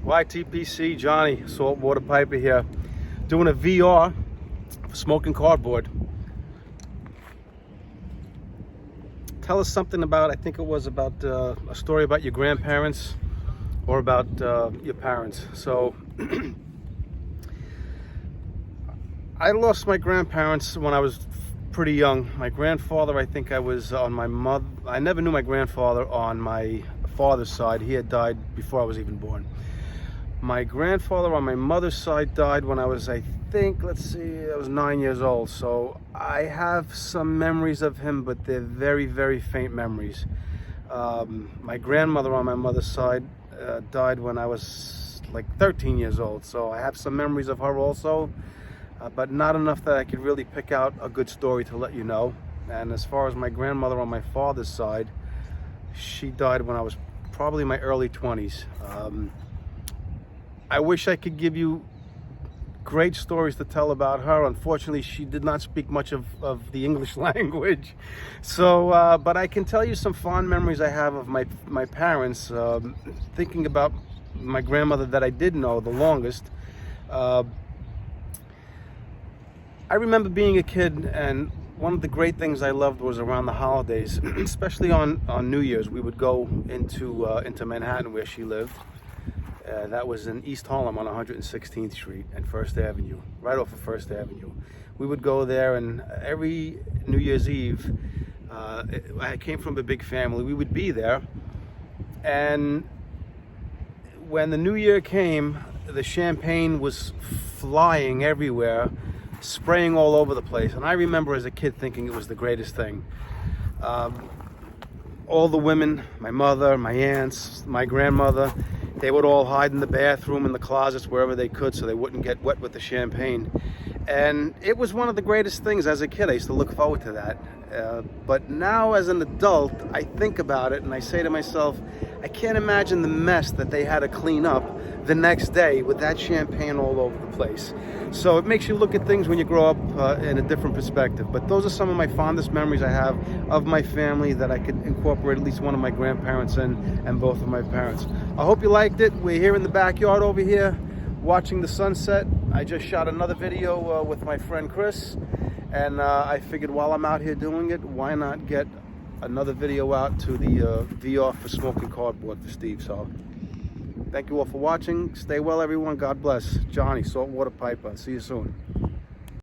YTPC, Johnny, saltwater piper here, doing a VR for Smoking Cardboard. Tell us something about, I think it was about a story about your grandparents or about your parents. So, I lost my grandparents when I was pretty young. My grandfather, I think I was on my mother. I never knew my grandfather on my father's side. He had died before I was even born. My grandfather on my mother's side died when I was, I think, let's see, I was 9 years old. So I have some memories of him, but they're very, very faint memories. My grandmother on my mother's side died when I was like 13 years old. So I have some memories of her also, but not enough that I could really pick out a good story to let you know. And as far as my grandmother on my father's side, she died when I was probably in my early 20s. I wish I could give you great stories to tell about her. Unfortunately, she did not speak much of the English language. So, but I can tell you some fond memories I have of my parents. Thinking about my grandmother that I did know the longest. I remember being a kid, and one of the great things I loved was around the holidays, especially on New Year's. We would go into Manhattan where she lived. That was in East Harlem on 116th Street and First Avenue, right off of First Avenue. We would go there, and every New Year's Eve, I came from a big family, we would be there. And when the New Year came, the champagne was flying everywhere, spraying all over the place. And I remember as a kid thinking it was the greatest thing. All the women, my mother, my aunts, my grandmother, they would all hide in the bathroom, in the closets, wherever they could, so they wouldn't get wet with the champagne. And it was one of the greatest things as a kid. I used to look forward to that. But now as an adult, I think about it and I say to myself, I can't imagine the mess that they had to clean up the next day with that champagne all over the place. So it makes you look at things when you grow up in a different perspective. But those are some of my fondest memories I have of my family that I could incorporate at least one of my grandparents in, and both of my parents. I hope you liked it. We're here in the backyard over here watching the sunset. I just shot another video with my friend Chris, and I figured while I'm out here doing it, why not get another video out to the VR for Smoking Cardboard for Steve. So thank you all for watching. Stay well, everyone. God bless. Johnny, saltwater piper. See you soon.